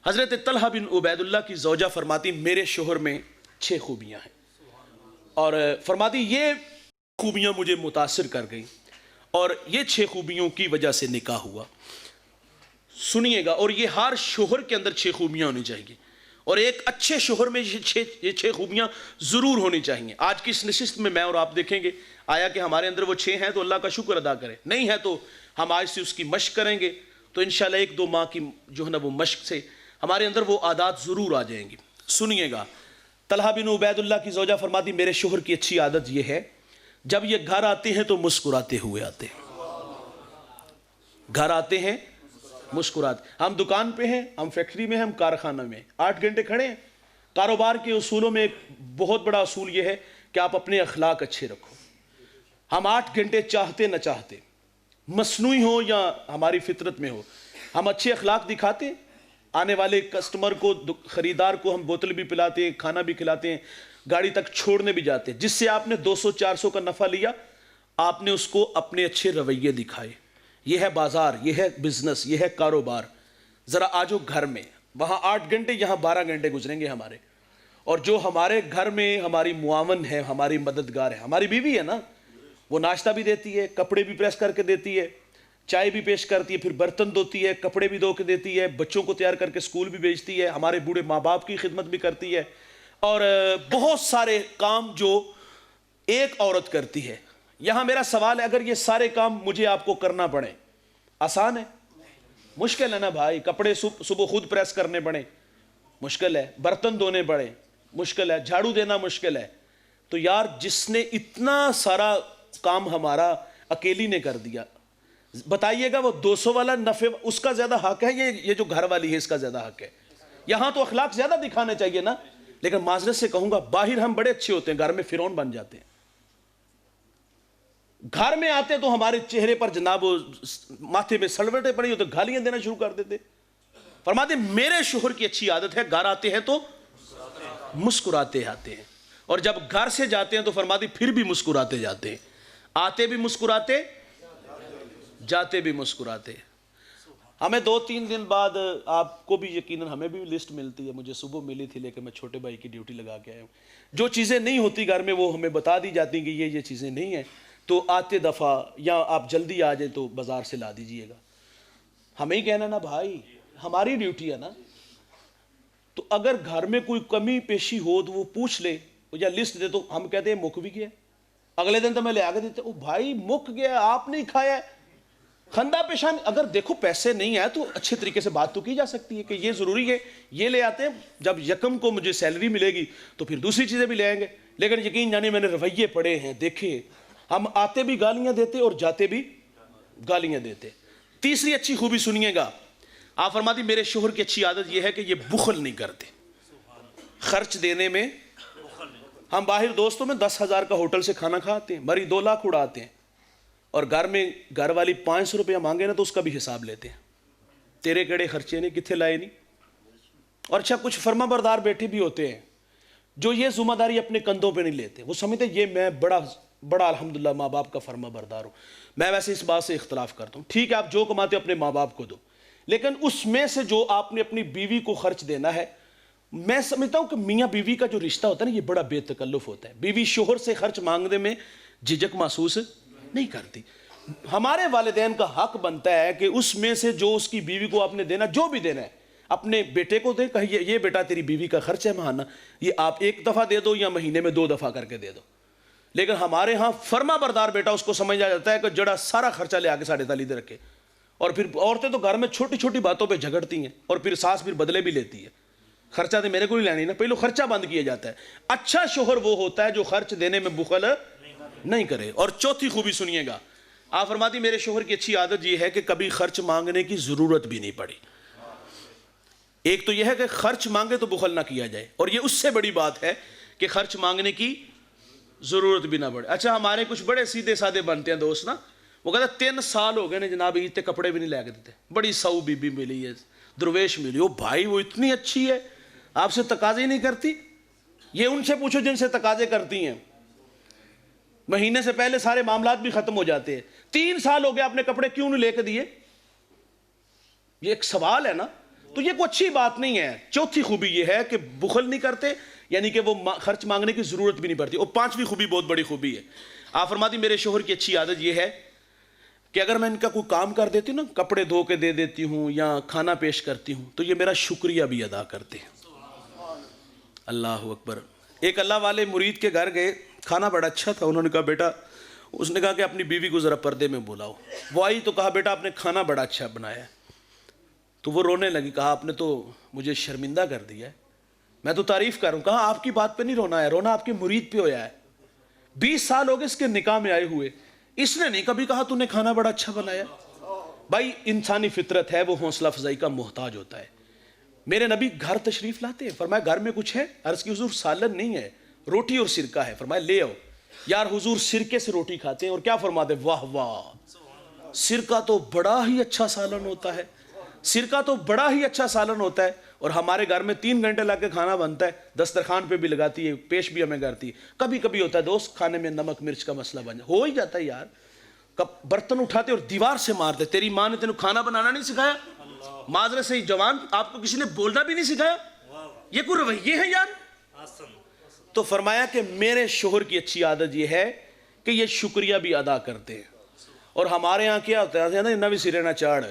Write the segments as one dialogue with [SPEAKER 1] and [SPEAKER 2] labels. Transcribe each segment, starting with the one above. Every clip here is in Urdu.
[SPEAKER 1] حضرت طلحہ بن عبیداللہ کی زوجہ فرماتی میرے شوہر میں 6 خوبیاں ہیں، اور فرماتی یہ خوبیاں مجھے متاثر کر گئیں اور یہ 6 خوبیوں کی وجہ سے نکاح ہوا۔ سنیے گا، اور یہ ہر شوہر کے اندر 6 خوبیاں ہونی چاہیے، اور ایک اچھے شوہر میں یہ 6 خوبیاں ضرور ہونی چاہیے۔ آج کی اس نشست میں میں اور آپ دیکھیں گے، آیا کہ ہمارے اندر وہ 6 ہیں تو اللہ کا شکر ادا کریں، نہیں ہے تو ہم آج سے اس کی مشق کریں گے تو انشاءاللہ 1-2 ماہ کی جو ہے نا وہ مشق سے ہمارے اندر وہ عادات ضرور آ جائیں گی۔ سنیے گا، طلحہ بن عبیداللہ کی زوجہ فرماتی میرے شوہر کی اچھی عادت یہ ہے، جب یہ گھر آتے ہیں تو مسکراتے ہوئے آتے ہیں۔ گھر آتے ہیں مسکراتے، ہم دکان پہ ہیں، ہم فیکٹری میں ہیں، ہم کارخانہ میں 8 گھنٹے کھڑے ہیں۔ کاروبار کے اصولوں میں ایک بہت بڑا اصول یہ ہے کہ آپ اپنے اخلاق اچھے رکھو۔ ہم 8 گھنٹے چاہتے نہ چاہتے، مصنوعی ہو یا ہماری فطرت میں ہو، ہم اچھے اخلاق دکھاتے ہیں۔ آنے والے کسٹمر کو، خریدار کو ہم بوتل بھی پلاتے ہیں، کھانا بھی کھلاتے ہیں، گاڑی تک چھوڑنے بھی جاتے ہیں۔ جس سے آپ نے 200-400 کا نفع لیا، آپ نے اس کو اپنے اچھے رویے دکھائے۔ یہ ہے بازار، یہ ہے بزنس، یہ ہے کاروبار۔ ذرا آجو گھر میں، وہاں 8 گھنٹے، یہاں 12 گھنٹے گزریں گے ہمارے، اور جو ہمارے گھر میں ہماری معاون ہے، ہماری مددگار ہے، ہماری بیوی ہے نا، وہ ناشتہ بھی دیتی ہے، کپڑے بھی پریس کر کے دیتی ہے، چائے بھی پیش کرتی ہے، پھر برتن دھوتی ہے، کپڑے بھی دھو کے دیتی ہے، بچوں کو تیار کر کے اسکول بھی بھیجتی ہے، ہمارے بوڑھے ماں باپ کی خدمت بھی کرتی ہے، اور بہت سارے کام جو ایک عورت کرتی ہے۔ یہاں میرا سوال ہے، اگر یہ سارے کام مجھے آپ کو کرنا پڑے، آسان ہے؟ مشکل ہے نا بھائی۔ کپڑے صبح خود پریس کرنے پڑے، مشکل ہے۔ برتن دھونے پڑے، مشکل ہے۔ جھاڑو دینا مشکل ہے۔ تو یار جس نے اتنا سارا کام ہمارا اکیلی نے کر دیا، بتائیے گا وہ 200 والا نفع اس کا زیادہ حق ہے، یہ جو گھر والی ہے اس کا زیادہ حق ہے؟ یہاں تو اخلاق زیادہ دکھانے چاہیے نا، لیکن معذرت سے کہوں گا باہر ہم بڑے اچھے ہوتے ہیں، گھر میں فرعون بن جاتے ہیں۔ گھر میں آتے تو ہمارے چہرے پر جناب ماتھے میں سلوٹیں پڑی ہوتے، گالیاں دینا شروع کر دیتے۔ فرماتے میرے شوہر کی اچھی عادت ہے، گھر آتے ہیں تو مسکراتے آتے ہیں، اور جب گھر سے جاتے ہیں تو فرماتے پھر بھی مسکراتے جاتے ہیں، آتے بھی مسکراتے، جاتے بھی مسکراتے۔ ہمیں 2-3 دن بعد، آپ کو بھی یقیناً ہمیں بھی لسٹ ملتی ہے، مجھے صبح ملی تھی لیکن میں چھوٹے بھائی کی ڈیوٹی لگا کے آیا ہوں، جو چیزیں نہیں ہوتی گھر میں وہ ہمیں بتا دی جاتی ہیں کہ یہ چیزیں نہیں ہیں، تو آتے دفعہ یا آپ جلدی آ جائیں تو بازار سے لا دیجئے گا۔ ہمیں ہی کہنا نا بھائی، ہماری ڈیوٹی ہے نا، تو اگر گھر میں کوئی کمی پیشی ہو تو وہ پوچھ لے یا لسٹ دے، تو ہم کہتے ہیں مک بھی گیا، اگلے دن تو میں لے آگے دیتے، او بھائی مک گیا، آپ نہیں کھایا، خندہ پیشان۔ اگر دیکھو پیسے نہیں آئے تو اچھے طریقے سے بات تو کی جا سکتی ہے کہ یہ ضروری ہے، یہ لے آتے ہیں، جب یکم کو مجھے سیلری ملے گی تو پھر دوسری چیزیں بھی لے آئیں گے۔ لیکن یقین جانے میں نے رویے پڑے ہیں، دیکھے، ہم آتے بھی گالیاں دیتے اور جاتے بھی گالیاں دیتے۔ تیسری اچھی خوبی سنیے گا، آپ فرماتی میرے شوہر کی اچھی عادت یہ ہے کہ یہ بخل نہیں کرتے خرچ دینے میں۔ ہم باہر دوستوں میں 10,000 کا ہوٹل سے کھانا کھاتے ہیں، مری 2 لاکھ اڑاتے ہیں، اور گھر میں گھر والی 500 روپیہ مانگے نا تو اس کا بھی حساب لیتے ہیں، تیرے کیڑے خرچے نہیں، کتھے لائے نہیں۔ اور اچھا کچھ فرما بردار بیٹھے بھی ہوتے ہیں جو یہ ذمہ داری اپنے کندھوں پہ نہیں لیتے، وہ سمجھتے یہ میں بڑا الحمدللہ ماں باپ کا فرما بردار ہوں۔ میں ویسے اس بات سے اختلاف کرتا ہوں، ٹھیک ہے آپ جو کماتے اپنے ماں باپ کو دو، لیکن اس میں سے جو آپ نے اپنی بیوی کو خرچ دینا ہے، میں سمجھتا ہوں کہ میاں بیوی کا جو رشتہ ہوتا ہے نا یہ بڑا بے تکلف ہوتا ہے۔ بیوی شوہر سے خرچ مانگنے میں جھجک محسوس نہیں کرتی۔ ہمارے والدین کا حق بنتا ہے کہ اس میں سے جو اس کی بیوی کو آپ نے دینا، جو بھی دینا ہے، اپنے بیٹے کو دے، کہیے یہ بیٹا تیری بیوی کا خرچ ہے ماہانہ، یہ آپ 1 دفعہ دے دو یا مہینے میں 2 دفعہ کر کے دے دو۔ لیکن ہمارے ہاں فرما بردار بیٹا اس کو سمجھا جاتا ہے کہ جڑا سارا خرچہ لے آگے ساڑھے تالی دے رکھے، اور پھر عورتیں تو گھر میں چھوٹی چھوٹی باتوں پہ جھگڑتی ہیں، اور پھر ساس پھر بدلے بھی لیتی ہے، خرچہ تو میرے کو ہی لینی نا، پہلو خرچہ بند کیا جاتا ہے۔ اچھا شوہر وہ ہوتا ہے جو خرچ دینے میں بخل نہیں کرے۔ اور چوتھی خوبی سنیے گا، آپ فرماتی میرے شوہر کی اچھی عادت یہ ہے کہ کبھی خرچ مانگنے کی ضرورت بھی نہیں پڑی۔ ایک تو یہ ہے کہ خرچ مانگے تو بخل نہ کیا جائے، اور یہ اس سے بڑی بات ہے کہ خرچ مانگنے کی ضرورت بھی نہ پڑے۔ اچھا ہمارے کچھ بڑے سیدھے سادے بنتے ہیں دوست نا، وہ کہتا ہے 3 سال ہو گئے نا جناب عید تے کپڑے بھی نہیں لے کے دیتے، بڑی سو بی بی ملی ہے، درویش ملی، او بھائی وہ اتنی اچھی ہے آپ سے تقاضے نہیں کرتی؟ یہ ان سے پوچھو جن سے تقاضے کرتی ہیں، مہینے سے پہلے سارے معاملات بھی ختم ہو جاتے ہیں۔ 3 سال ہو گئے آپ نے کپڑے کیوں نہیں لے کے دیے؟ یہ ایک سوال ہے نا۔ تو یہ کوئی اچھی بات نہیں ہے. چوتھی خوبی یہ ہے کہ بخل نہیں کرتے, یعنی کہ وہ خرچ مانگنے کی ضرورت بھی نہیں پڑتی. اور پانچویں خوبی بہت بڑی خوبی ہے. آپ فرماتی میرے شوہر کی اچھی عادت یہ ہے کہ اگر میں ان کا کوئی کام کر دیتی ہوں نا, کپڑے دھو کے دے دیتی ہوں یا کھانا پیش کرتی ہوں, تو یہ میرا شکریہ بھی ادا کرتے ہیں. اللہ اکبر. ایک اللہ والے مرید کے گھر گئے, کھانا بڑا اچھا تھا. انہوں نے کہا بیٹا, اس نے کہا کہ اپنی بیوی کو ذرا پردے میں بلاؤ. وہ آئی تو کہا بیٹا آپ نے کھانا بڑا اچھا بنایا ہے. تو وہ رونے لگی, کہا آپ نے تو مجھے شرمندہ کر دیا ہے, میں تو تعریف کر رہا ہوں. کہا آپ کی بات پہ نہیں رونا ہے, رونا آپ کے مرید پہ ہویا ہے. 20 سال ہو گئے اس کے نکاح میں آئے ہوئے, اس نے نہیں کبھی کہا تو نے کھانا بڑا اچھا بنایا. بھائی انسانی فطرت ہے, وہ حوصلہ افزائی کا محتاج ہوتا ہے. میرے نبی گھر تشریف لاتے ہیں, فرمایا گھر میں کچھ ہے؟ عرض کی حضور سالن نہیں ہے, روٹی اور سرکہ ہے. فرمایا لے آؤ. یار حضور سرکے سے روٹی کھاتے ہیں, اور کیا فرماتے, واہ واہ, سرکہ تو بڑا ہی اچھا سالن ہوتا ہے, سرکہ تو بڑا ہی اچھا سالن ہوتا ہے. اور ہمارے گھر میں 3 گھنٹے لگ کے کھانا بنتا ہے, دسترخوان پہ بھی لگاتی ہے, پیش بھی ہمیں کرتی ہے. کبھی کبھی ہوتا ہے دوست کھانے میں نمک مرچ کا مسئلہ بن جائے, ہو ہی جاتا ہے یار. برتن اٹھاتے اور دیوار سے مارتے, تیری ماں نے تینوں کھانا بنانا نہیں سکھایا؟ معذرت سے جوان, آپ کو کسی نے بولنا بھی نہیں سکھایا؟ یہ کوئی رویے ہیں یار. تو فرمایا کہ میرے شوہر کی اچھی عادت یہ ہے کہ یہ شکریہ بھی ادا کرتے ہیں. اور ہمارے ہاں کیا ہوتا ہے, نہ بھی سرے نہ چاڑ,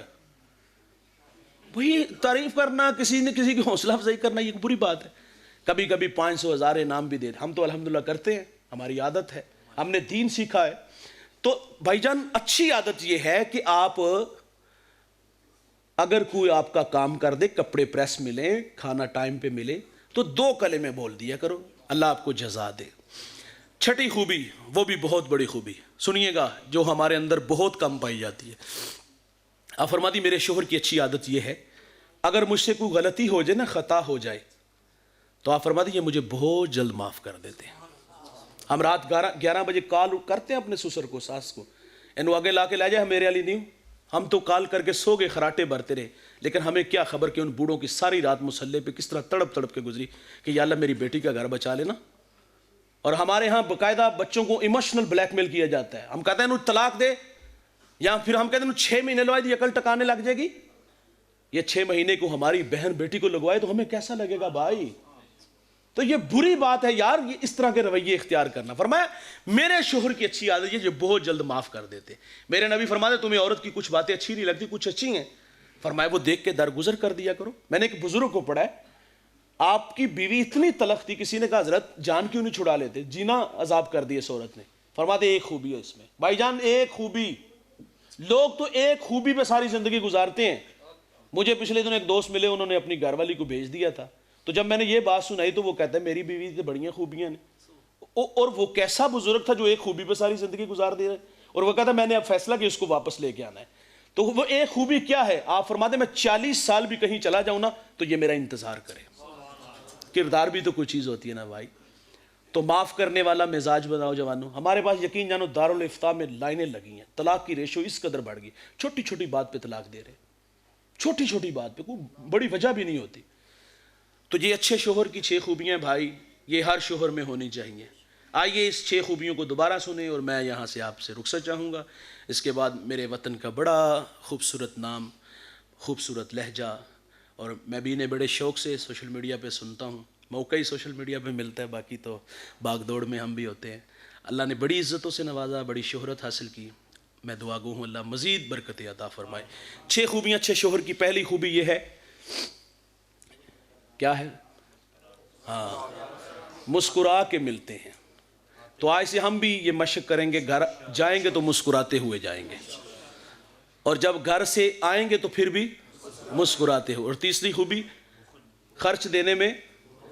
[SPEAKER 1] وہی تعریف کرنا, کسی نے کسی کی حوصلہ افزائی کرنا, یہ بری بات ہے. کبھی کبھی 500 1000 انعام بھی دیتے, ہم تو الحمدللہ کرتے ہیں, ہماری عادت ہے, ہم نے دین سیکھا ہے. تو بھائی جان اچھی عادت یہ ہے کہ آپ اگر کوئی آپ کا کام کر دے, کپڑے پریس ملیں, کھانا ٹائم پہ ملے, تو 2 کلمے بول دیا کرو, اللہ آپ کو جزا دے. چھٹی خوبی, وہ بھی بہت بڑی خوبی, سنیے گا, جو ہمارے اندر بہت کم پائی جاتی ہے. آپ فرماتی میرے شوہر کی اچھی عادت یہ ہے, اگر مجھ سے کوئی غلطی ہو جائے نا, خطا ہو جائے, تو آپ فرماتی یہ مجھے بہت جلد معاف کر دیتے ہیں. ہم رات 11 بجے کال کرتے ہیں اپنے سسر کو, ساس کو, انہوں آگے لا کے لے جائے, میرے علی نہیں. ہم تو کال کر کے سو گئے, خراٹے بھرتے رہے, لیکن ہمیں کیا خبر کہ ان بوڑھوں کی ساری رات مسلح پہ کس طرح تڑپ تڑپ کے گزری کہ یا اللہ میری بیٹی کا گھر بچا لینا. اور ہمارے ہاں باقاعدہ بچوں کو ایموشنل بلیک میل کیا جاتا ہے. ہم کہتے ہیں انہوں طلاق دے, یا پھر ہم کہتے ہیں 6 مہینے لگوائے دی عقل ٹکانے لگ جائے گی. یہ 6 مہینے کو ہماری بہن بیٹی کو لگوائے تو ہمیں کیسا لگے گا بھائی؟ تو یہ بری بات ہے یار, یہ اس طرح کے رویے اختیار کرنا. فرمایا میرے شوہر کی اچھی عادت یہ جو بہت جلد معاف کر دیتے. میرے نبی فرماتے تمہیں عورت کی کچھ باتیں اچھی نہیں لگتی, کچھ اچھی ہیں, فرمایا وہ دیکھ کے درگزر کر دیا کرو. میں نے ایک بزرگ کو پڑھا ہے, آپ کی بیوی اتنی تلخ تھی, کسی نے کہا حضرت جان کیوں نہیں چھڑا لیتے, جینا عذاب کر دیا اس عورت نے. فرماتے ایک خوبی ہے اس میں بھائی جان, ایک خوبی. لوگ تو ایک خوبی پہ ساری زندگی گزارتے ہیں. مجھے پچھلے دن ایک دوست ملے, انہوں نے اپنی گھر والی کو بھیج دیا تھا, تو جب میں نے یہ بات سنائی تو وہ کہتا ہے میری بیوی سے بڑی خوبیاں ہیں. اور وہ کیسا بزرگ تھا جو ایک خوبی پہ ساری زندگی گزار دے رہا ہے. اور وہ کہتا ہے میں نے اب فیصلہ کیا اس کو واپس لے کے آنا ہے. تو وہ ایک خوبی کیا ہے؟ آپ فرماتے میں 40 سال بھی کہیں چلا جاؤں نا تو یہ میرا انتظار کرے. کردار بھی تو کوئی چیز ہوتی ہے نا بھائی. تو معاف کرنے والا مزاج بناؤ جوانوں. ہمارے پاس یقین جانو دارالفتاء میں لائنیں لگی ہیں, طلاق کی ریشو اس قدر بڑھ گئی, چھوٹی چھوٹی بات پہ طلاق دے رہے, چھوٹی چھوٹی بات پہ, کوئی بڑی وجہ بھی نہیں ہوتی. تو یہ اچھے شوہر کی 6 خوبیاں بھائی, یہ ہر شوہر میں ہونی چاہیے. آئیے اس 6 خوبیوں کو دوبارہ سنیں, اور میں یہاں سے آپ سے رخصت چاہوں گا. اس کے بعد میرے وطن کا بڑا خوبصورت نام, خوبصورت لہجہ, اور میں بھی انہیں بڑے شوق سے سوشل میڈیا پہ سنتا ہوں. موقع ہی سوشل میڈیا پہ ملتا ہے, باقی تو بھاگ دوڑ میں ہم بھی ہوتے ہیں. اللہ نے بڑی عزتوں سے نوازا, بڑی شہرت حاصل کی. میں دعا گو ہوں اللہ مزید برکتیں عطا فرمائے. 6 خوبیاں اچھے شوہر کی. پہلی خوبی یہ ہے, کیا ہے؟ ہاں, مسکرا کے ملتے ہیں. تو آج سے ہم بھی یہ مشق کریں گے, گھر جائیں گے تو مسکراتے ہوئے جائیں گے, اور جب گھر سے آئیں گے تو پھر بھی مسکراتے ہوئے. اور تیسری خوبی, خرچ دینے میں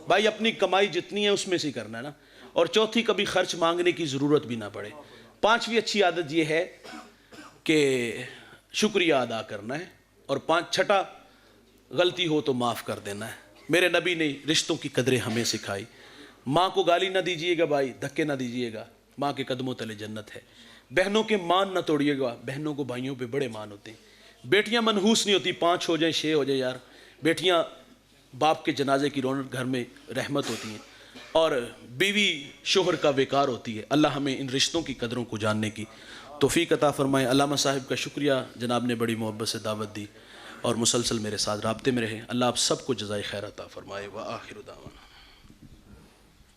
[SPEAKER 1] بھائی اپنی کمائی جتنی ہے اس میں سے کرنا ہے نا. اور چوتھی, کبھی خرچ مانگنے کی ضرورت بھی نہ پڑے. 5ویں اچھی عادت یہ ہے کہ شکریہ ادا کرنا ہے. اور 6 غلطی ہو تو معاف کر دینا ہے. میرے نبی نے رشتوں کی قدریں ہمیں سکھائی. ماں کو گالی نہ دیجیے گا بھائی, دھکے نہ دیجیے گا, ماں کے قدموں تلے جنت ہے. بہنوں کے مان نہ توڑیے گا, بہنوں کو بھائیوں پہ بڑے مان ہوتے ہیں. بیٹیاں منحوس نہیں ہوتی, 5 ہو جائیں 6 ہو جائیں یار, بیٹیاں باپ کے جنازے کی رونق, گھر میں رحمت ہوتی ہیں. اور بیوی شوہر کا وقار ہوتی ہے. اللہ ہمیں ان رشتوں کی قدروں کو جاننے کی توفیق عطا فرمائے. علامہ صاحب کا شکریہ, جناب نے بڑی محبت سے دعوت دی. اور مسلسل میرے ساتھ رابطے میں رہیں۔ اللہ آپ سب کو جزائے خیر عطا فرمائے۔ وآخر دعوانا